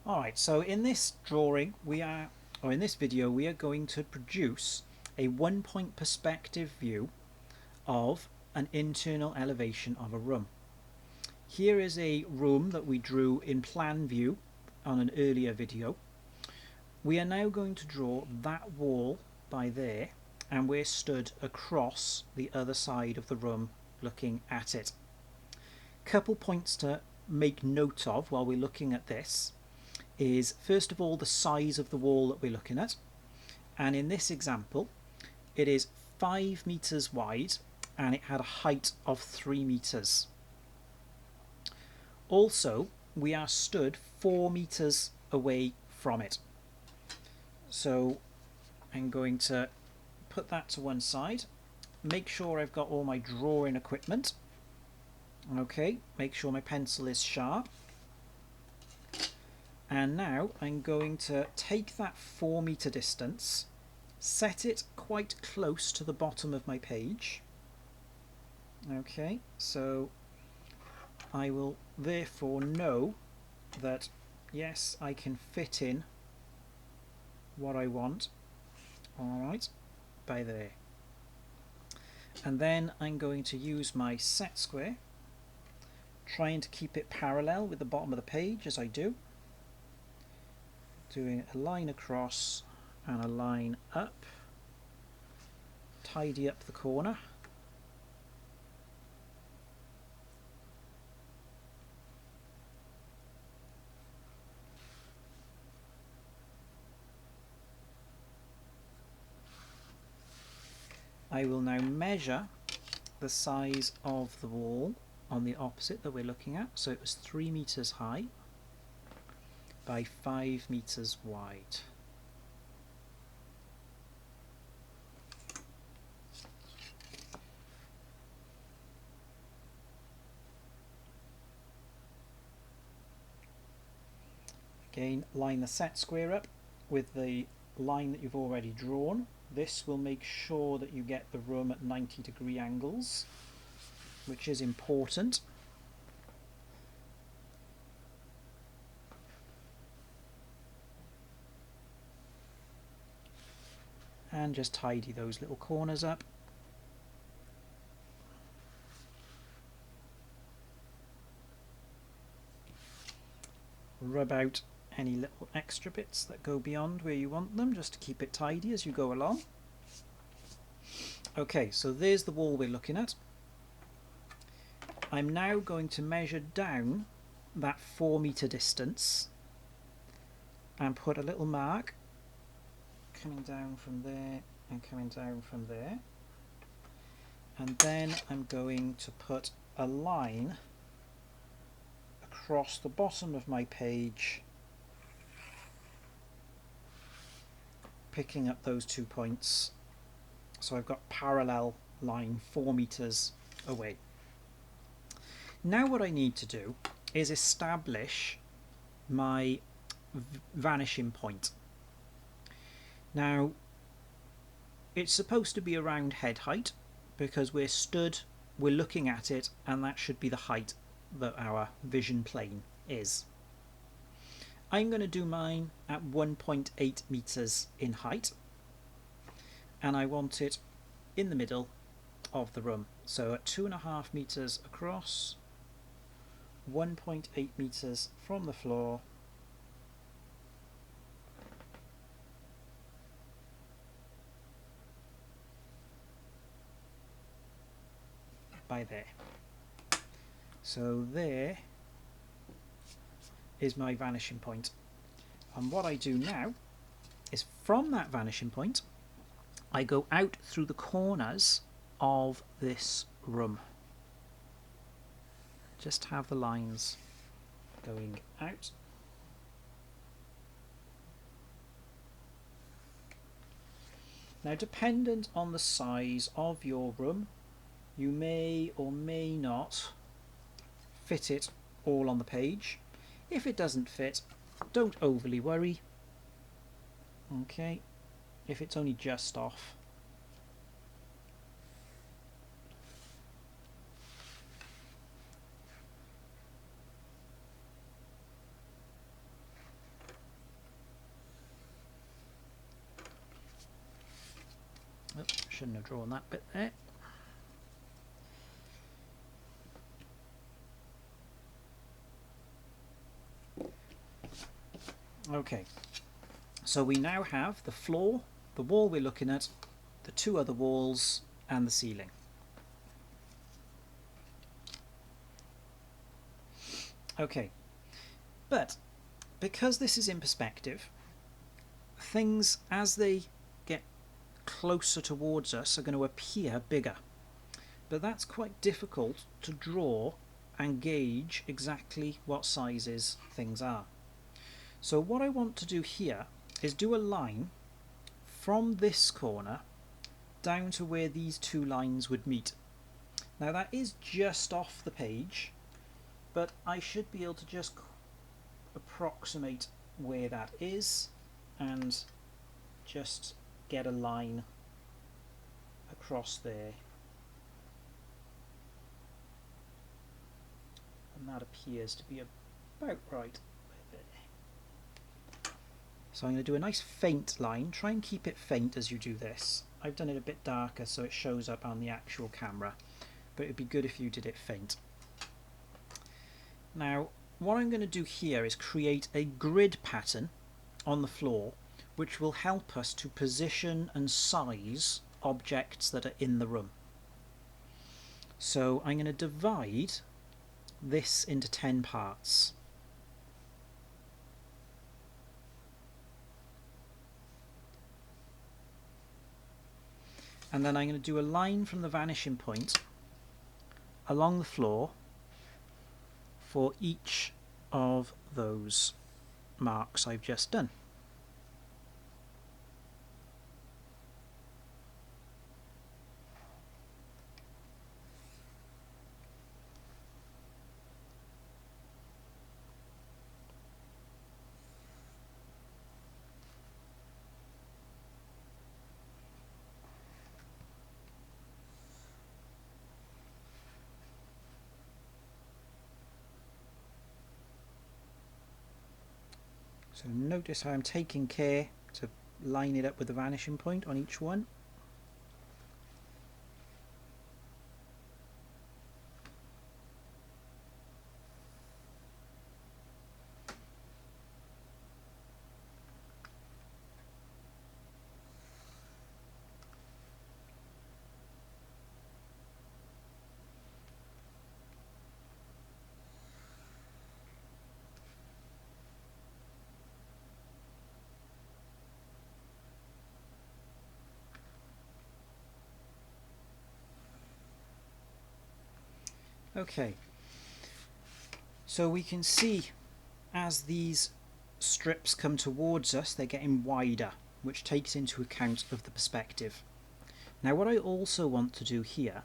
Alright, so in this drawing or in this video we are going to produce a 1-point perspective view of an internal elevation of a room. Here is a room that we drew in plan view on an earlier video. We are now going to draw that wall by there, and we're stood across the other side of the room looking at it. Couple points to make note of while we're looking at this is, first of all, the size of the wall that we're looking at, and in this example it is 5 meters wide and it had a height of 3 meters. Also, we are stood 4 meters away from it, so I'm going to put that to one side, make sure I've got all my drawing equipment. Okay, make sure my pencil is sharp. And now I'm going to take that 4 meter distance, set it quite close to the bottom of my page. Okay, so I will therefore know that yes, I can fit in what I want. Alright, by there. And then I'm going to use my set square, trying to keep it parallel with the bottom of the page as I do. Doing a line across and a line up, tidy up the corner. I will now measure the size of the wall on the opposite that we're looking at. So it was 3 meters high by 5 meters wide. Again, line the set square up with the line that you've already drawn. This will make sure that you get the room at 90-degree angles, which is important. And just tidy those little corners up. Rub out any little extra bits that go beyond where you want them, just to keep it tidy as you go along. Okay, so there's the wall we're looking at. I'm now going to measure down that 4 meter distance and put a little mark coming down from there and coming down from there, and then I'm going to put a line across the bottom of my page, picking up those 2 points, so I've got parallel line 4 meters away. Now what I need to do is establish my vanishing point. Now, it's supposed to be around head height because we're looking at it, and that should be the height that our vision plane is. I'm going to do mine at 1.8 meters in height, and I want it in the middle of the room. So at 2.5 meters across, 1.8 meters from the floor, by there. So there is my vanishing point. And what I do now is, from that vanishing point, I go out through the corners of this room. Just have the lines going out. Now, dependent on the size of your room, you may or may not fit it all on the page. If it doesn't fit, don't overly worry. Okay, if it's only just off, shouldn't have drawn that bit there. Okay, so we now have the floor, the wall we're looking at, the two other walls, and the ceiling. Okay, but because this is in perspective, things as they get closer towards us are going to appear bigger. But that's quite difficult to draw and gauge exactly what sizes things are. So what I want to do here is do a line from this corner down to where these two lines would meet. Now that is just off the page, but I should be able to just approximate where that is and just get a line across there. And that appears to be about right. So I'm going to do a nice faint line. Try and keep it faint as you do this. I've done it a bit darker so it shows up on the actual camera, but it'd be good if you did it faint. Now what I'm going to do here is create a grid pattern on the floor which will help us to position and size objects that are in the room. So I'm going to divide this into 10 parts. And then I'm going to do a line from the vanishing point along the floor for each of those marks I've just done. So notice how I'm taking care to line it up with the vanishing point on each one. Okay, so we can see as these strips come towards us they're getting wider, which takes into account of the perspective. Now what I also want to do here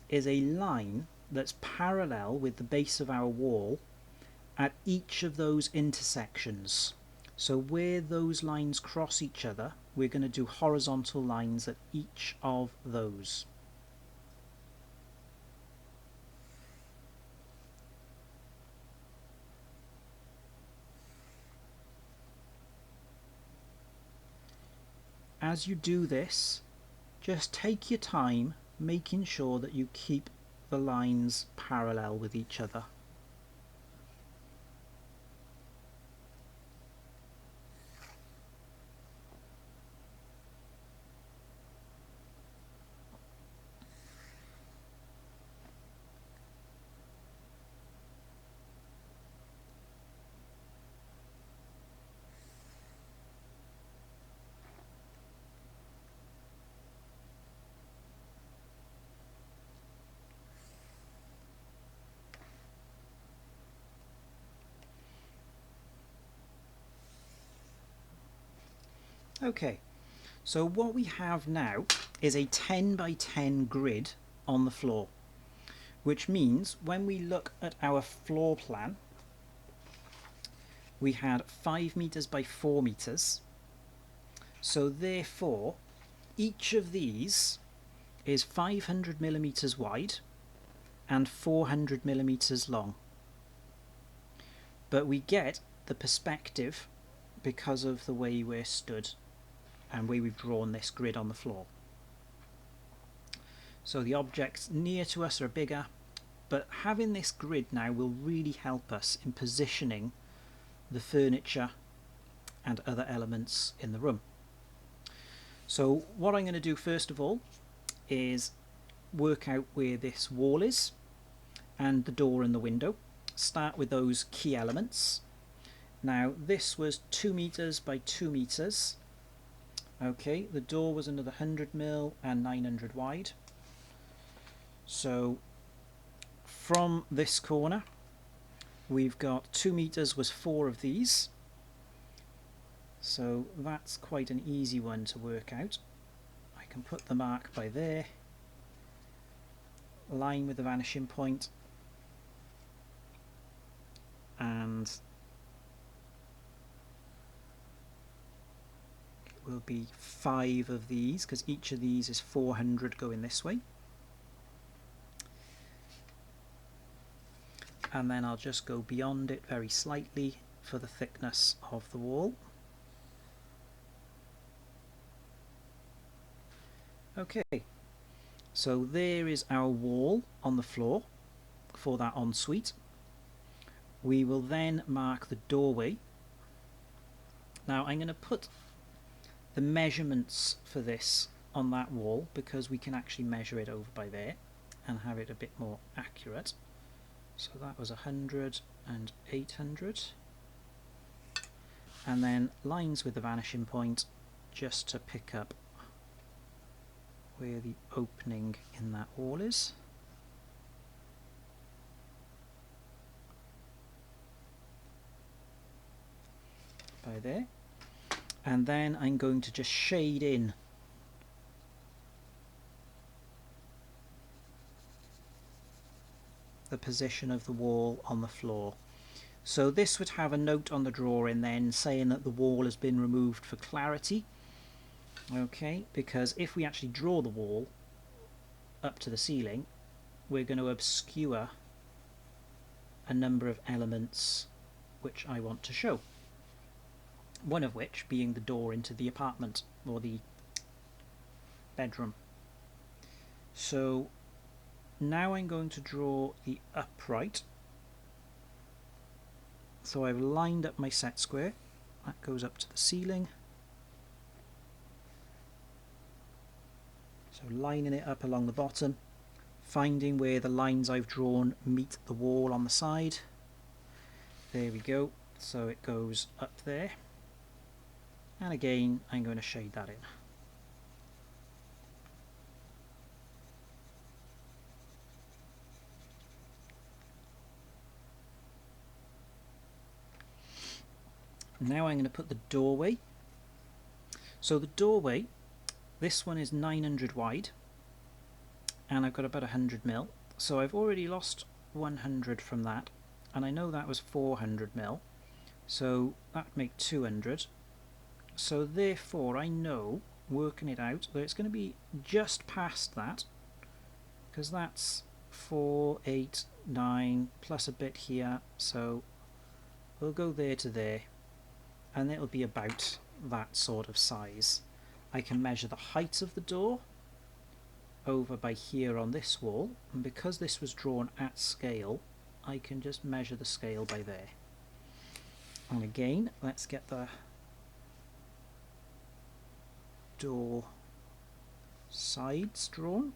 is a line that's parallel with the base of our wall at each of those intersections. So where those lines cross each other, we're going to do horizontal lines at each of those. As you do this, just take your time making sure that you keep the lines parallel with each other. Okay, so what we have now is a 10 by 10 grid on the floor, which means when we look at our floor plan, we had 5 meters by 4 meters. So therefore, each of these is 500 millimeters wide and 400 millimeters long. But we get the perspective because of the way we're stood and way we've drawn this grid on the floor. So the objects near to us are bigger, but having this grid now will really help us in positioning the furniture and other elements in the room. So what I'm going to do first of all is work out where this wall is and the door and the window. Start with those key elements. Now this was 2 meters by 2 meters. Okay, the door was another 100mm and 900 wide. So from this corner we've got 2 meters was 4 of these. So that's quite an easy one to work out. I can put the mark by there, line with the vanishing point, and it will be 5 of these because each of these is 400 going this way. And then I'll just go beyond it very slightly for the thickness of the wall. Okay, so there is our wall on the floor for that ensuite. We will then mark the doorway. Now I'm going to put the measurements for this on that wall because we can actually measure it over by there and have it a bit more accurate. So that was 100 and 800. And then lines with the vanishing point just to pick up where the opening in that wall is. By there. And then I'm going to just shade in the position of the wall on the floor. So this would have a note on the drawing then saying that the wall has been removed for clarity. Okay, because if we actually draw the wall up to the ceiling, we're going to obscure a number of elements which I want to show. One of which being the door into the apartment or the bedroom. So now I'm going to draw the upright. So I've lined up my set square. That goes up to the ceiling. So lining it up along the bottom, finding where the lines I've drawn meet the wall on the side. There we go. So it goes up there. And again, I'm going to shade that in. Now I'm going to put the doorway. So the doorway, this one is 900 wide and I've got about 100mm. So I've already lost 100 from that, and I know that was 400mm. So that would make 200. So therefore I know, working it out, that it's going to be just past that, because that's 4, 8, 9 plus a bit here, so we'll go there to there, and it'll be about that sort of size. I can measure the height of the door over by here on this wall, and because this was drawn at scale, I can just measure the scale by there. And again, let's get the door sides drawn.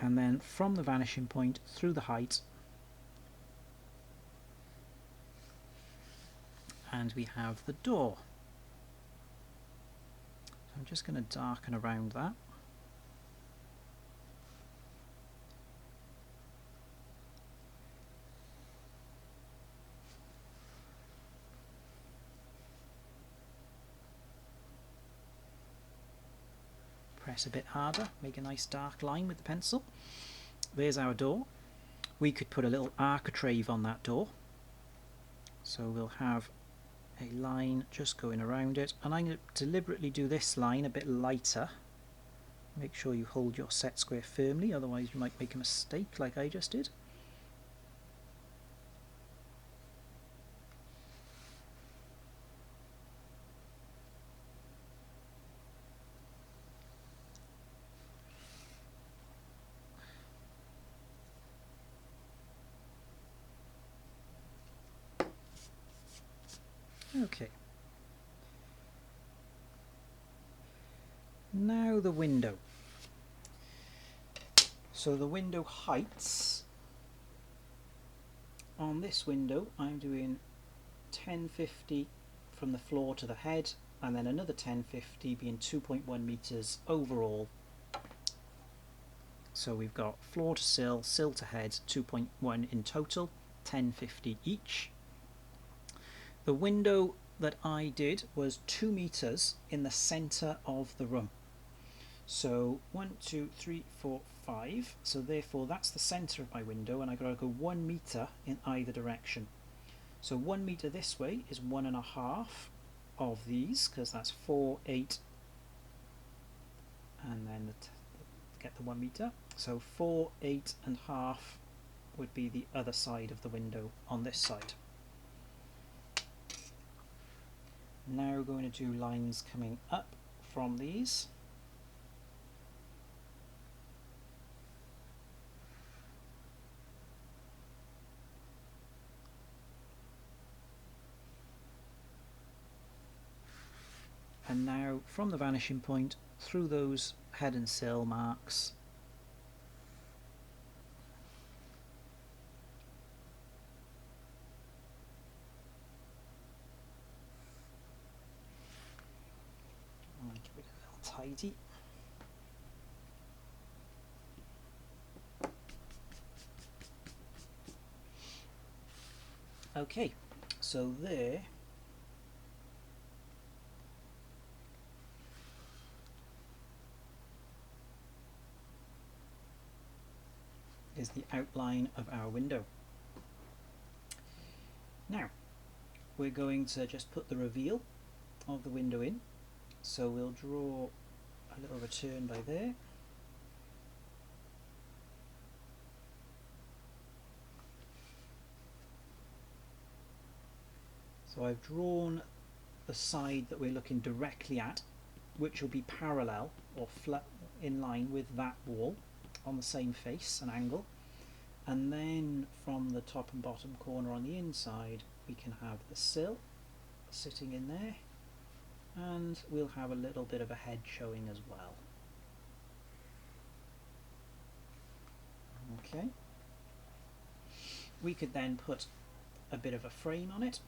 And then from the vanishing point through the height, and we have the door. So I'm just going to darken around that. Press a bit harder, make a nice dark line with the pencil. There's our door. We could put a little architrave on that door. So we'll have a line just going around it, and I'm going to deliberately do this line a bit lighter. Make sure you hold your set square firmly, otherwise you might make a mistake like I just did. Okay. Now the window. So the window heights, on this window I'm doing 1050 from the floor to the head, and then another 1050 being 2.1 meters overall. So we've got floor to sill, sill to head, 2.1 in total, 1050 each. The window that I did was 2 meters in the center of the room. So 1, 2, 3, 4, 5. So therefore that's the center of my window, and I gotta go 1 meter in either direction. So 1 meter this way is 1.5 of these, because that's 4, 8, and then get the 1 meter. So 4, 8.5 would be the other side of the window on this side. Now we're going to do lines coming up from these. And now from the vanishing point through those head and sill marks, I'll make it a little tidy. Okay, so there is the outline of our window. Now we're going to just put the reveal of the window in. So we'll draw a little return by there. So I've drawn the side that we're looking directly at, which will be parallel or flat in line with that wall on the same face and angle. And then from the top and bottom corner on the inside we can have the sill sitting in there, and we'll have a little bit of a head showing as well. Okay. We could then put a bit of a frame on it.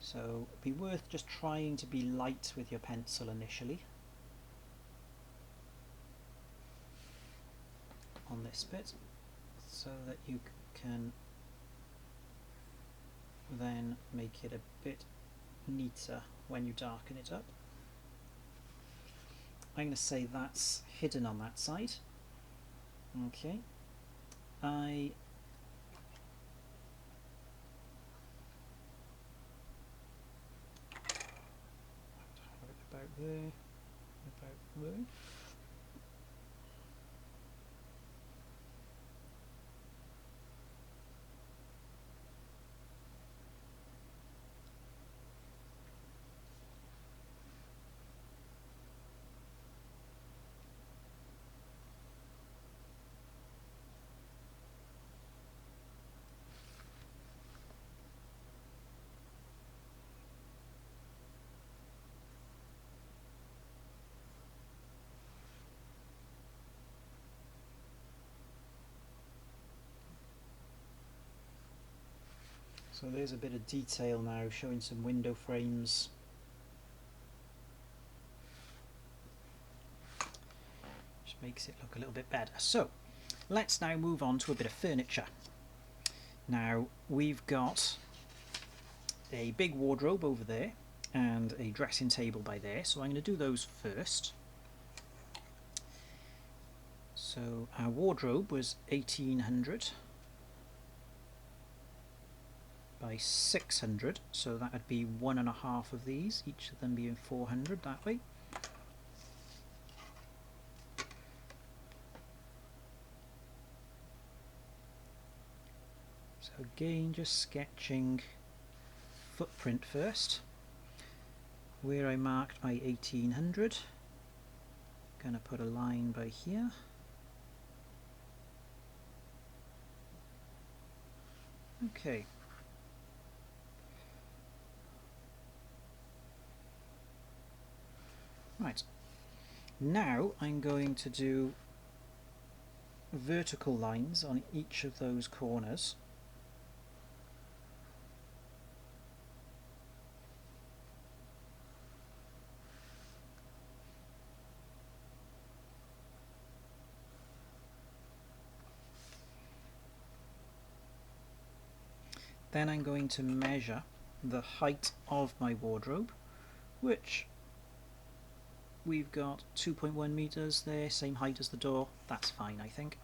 So it'd be worth just trying to be light with your pencil initially on this bit, so that you can then make it a bit neater when you darken it up. I'm going to say that's hidden on that side. Okay. I have it about there, about there. So there's a bit of detail now showing some window frames. Which makes it look a little bit better. So let's now move on to a bit of furniture. Now we've got a big wardrobe over there and a dressing table by there, so I'm going to do those first. So our wardrobe was 1800. by 600, so that would be 1.5 of these, each of them being 400 that way. So again, just sketching footprint first. Where I marked my 1800, gonna put a line by here. Okay. Right. Now I'm going to do vertical lines on each of those corners. Then I'm going to measure the height of my wardrobe, which we've got 2.1 meters there, same height as the door. That's fine, I think.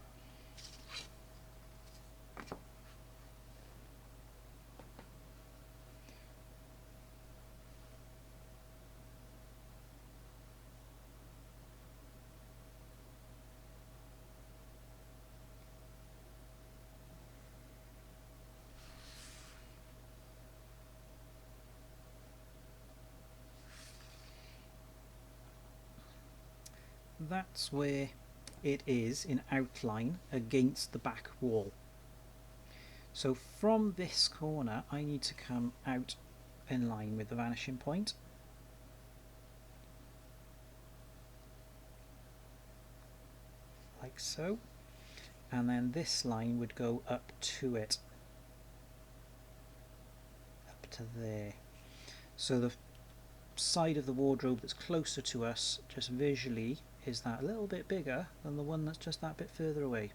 That's where it is in outline against the back wall. So from this corner I need to come out in line with the vanishing point. Like so. And then this line would go up to it. Up to there. So the side of the wardrobe that's closer to us, just visually, is that a little bit bigger than the one that's just that bit further away.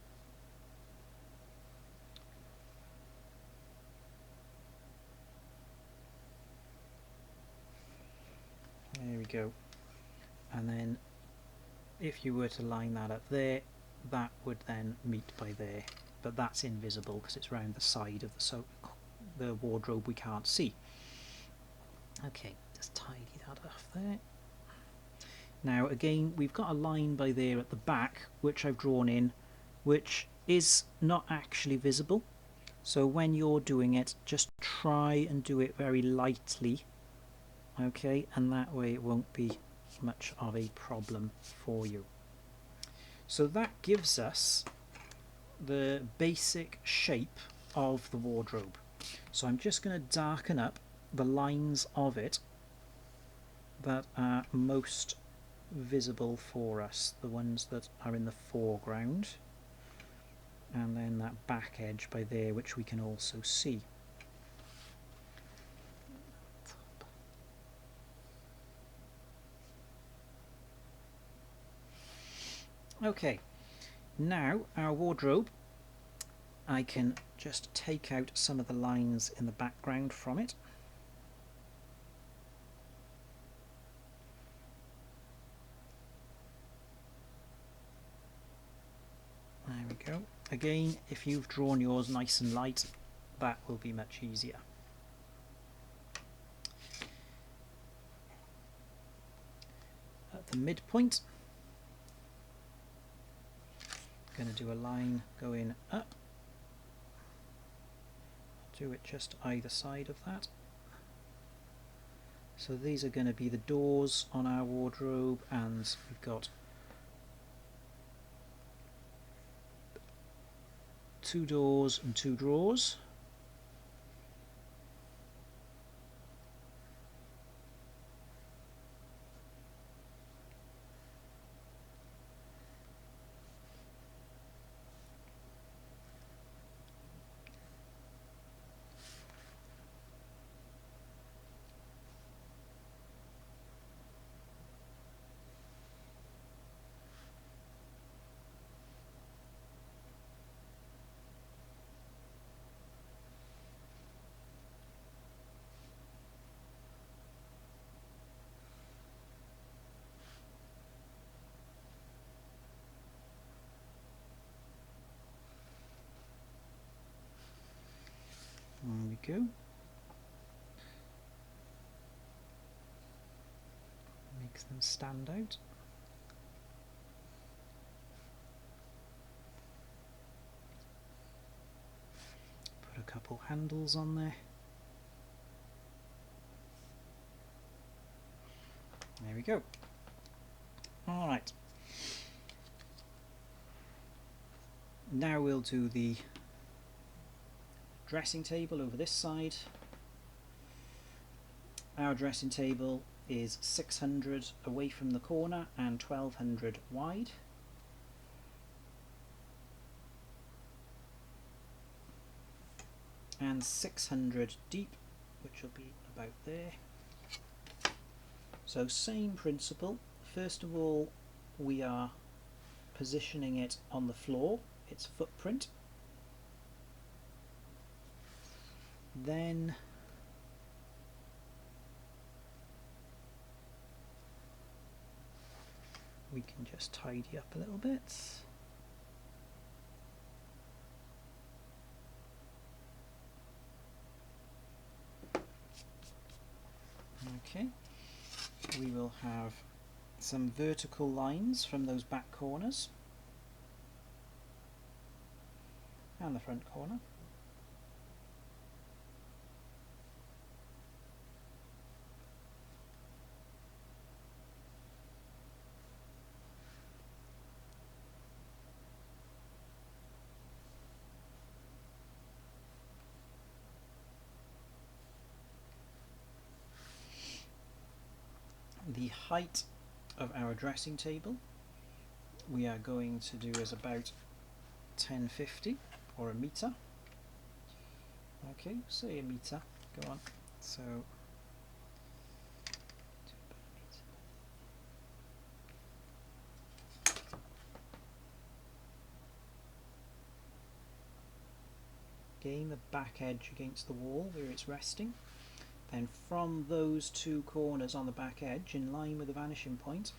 There we go. And then if you were to line that up there, that would then meet by there, but that's invisible because it's around the side of the wardrobe we can't see. Okay, just tidy that off there. Now again, we've got a line by there at the back which I've drawn in, which is not actually visible, so when you're doing it, just try and do it very lightly, okay, and that way it won't be much of a problem for you. So that gives us the basic shape of the wardrobe. So I'm just going to darken up the lines of it that are most visible for us, the ones that are in the foreground, and then that back edge by there which we can also see. Okay, now our wardrobe, I can just take out some of the lines in the background from it. There we go. Again, if you've drawn yours nice and light, that will be much easier. At the midpoint, I'm going to do a line going up. Do it just either side of that. So these are going to be the doors on our wardrobe, and we've got 2 doors and 2 drawers. There we go. makes them stand out. Put a couple handles on there. There we go. Alright. Now we'll do the dressing table over this side. Our dressing table is 600 away from the corner and 1200 wide. And 600 deep, which will be about there. So same principle. First of all, we are positioning it on the floor, its footprint. Then we can just tidy up a little bit. Okay, we will have some vertical lines from those back corners and the front corner. The height of our dressing table we are going to do is about 1050 or a meter. Okay, say a meter, go on. So again the back edge against the wall where it's resting. Then from those two corners on the back edge, in line with the vanishing point,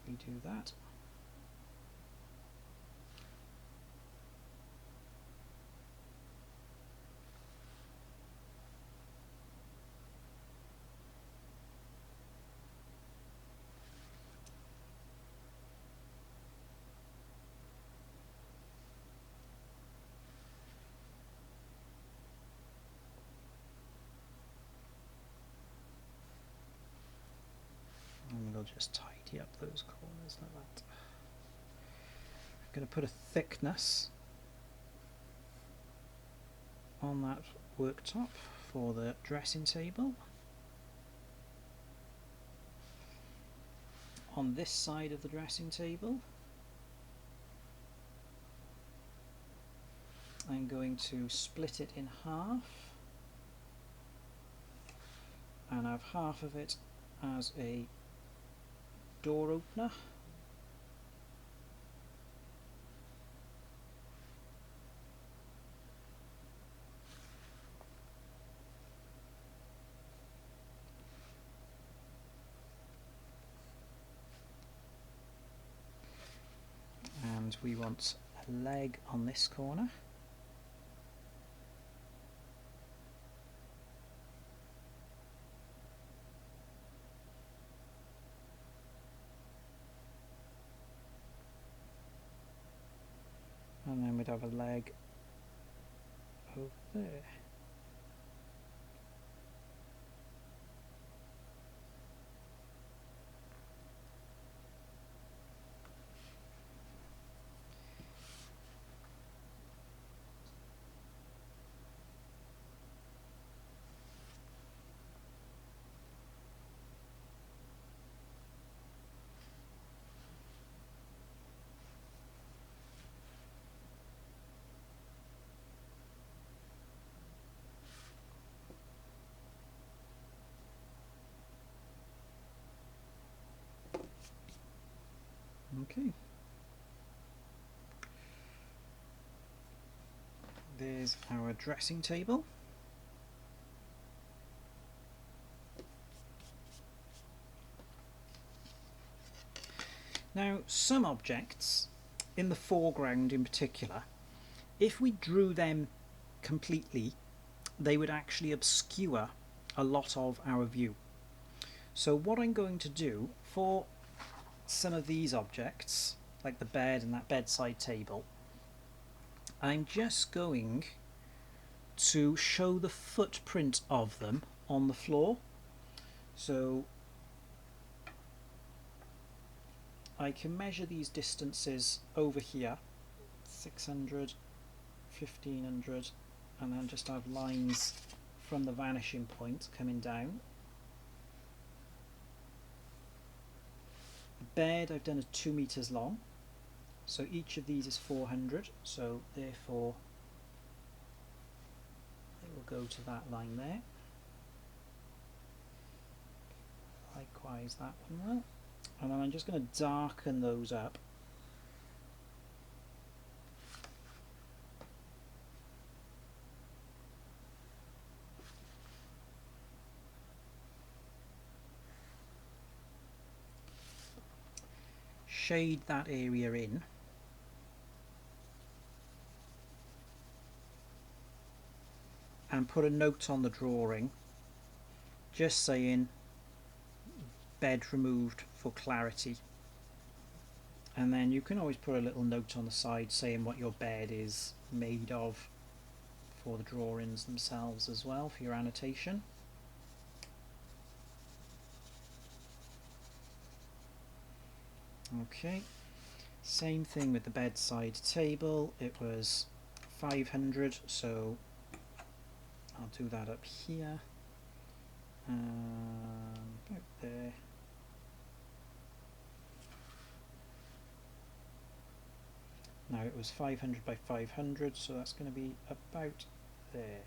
we do that. And we'll just tidy up those corners like that. I'm going to put a thickness on that worktop for the dressing table. On this side of the dressing table, I'm going to split it in half and have half of it as a door opener. And we want a leg on this corner. And then we'd have a leg over there. Okay. There's our dressing table. Now, some objects, in the foreground in particular, if we drew them completely they would actually obscure a lot of our view. So what I'm going to do for some of these objects, like the bed and that bedside table, I'm just going to show the footprint of them on the floor. So I can measure these distances over here, 600, 1500, and then just have lines from the vanishing point coming down. The bed I've done is 2 meters long, so each of these is 400, so therefore it will go to that line there. Likewise that one will. And then I'm just going to darken those up. Shade that area in. And put a note on the drawing just saying bed removed for clarity. And then you can always put a little note on the side saying what your bed is made of for the drawings themselves as well, for your annotation. Okay, same thing with the bedside table. It was 500, so I'll do that up here, about there. Now it was 500 by 500, so that's going to be about there.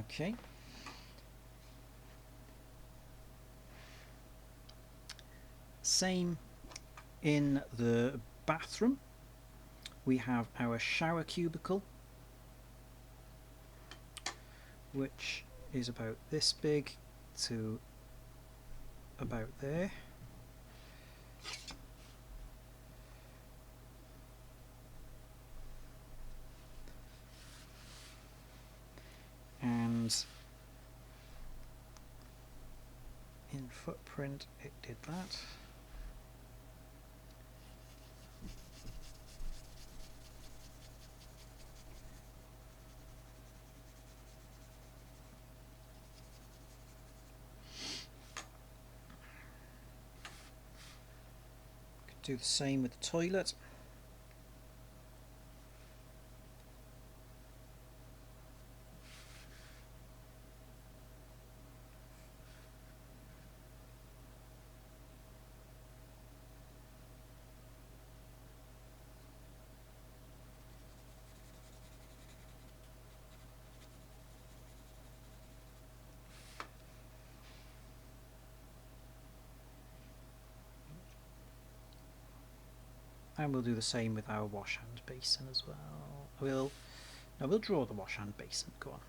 Okay. Same in the bathroom. We have our shower cubicle, which is about this big to about there. And in footprint it did that. Could do the same with the toilet. And we'll do the same with our wash hand basin as well. We'll draw the wash hand basin. Go on.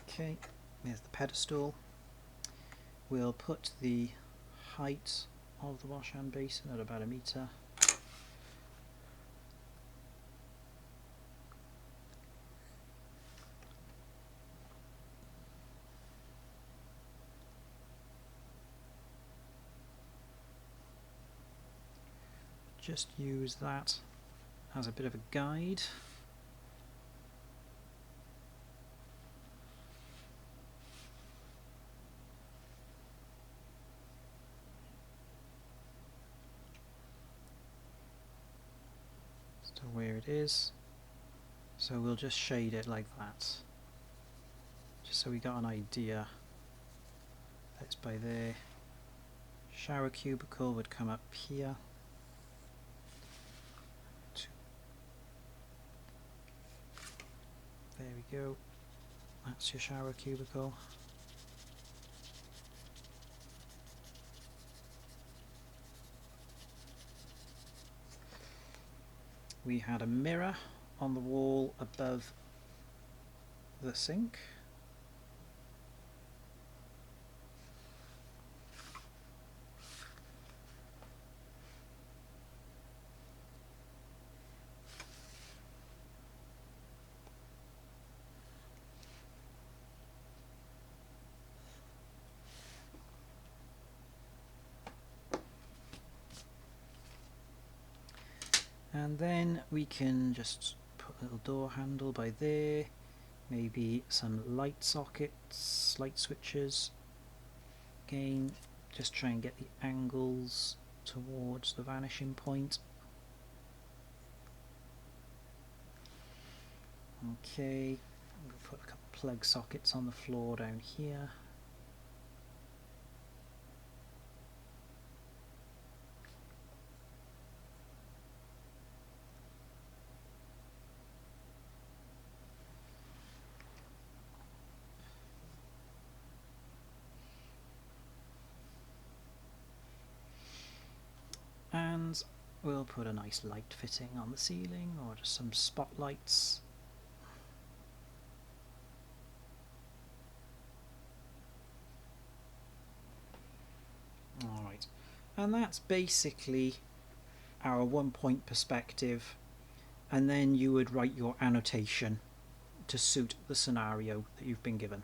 Okay, there's the pedestal. We'll put the height of the wash hand basin at about 1 meter. Just use that as a bit of a guide. As to where it is. So we'll just shade it like that, just so we got an idea. That's by there. Shower cubicle would come up here. we go. That's your shower cubicle. We had a mirror on the wall above the sink. And then we can just put a little door handle by there, maybe some light sockets, light switches. Again, just try and get the angles towards the vanishing point. Okay, we'll put a couple plug sockets on the floor down here. And we'll put a nice light fitting on the ceiling, or just some spotlights. Alright, and that's basically our 1-point perspective, and then you would write your annotation to suit the scenario that you've been given.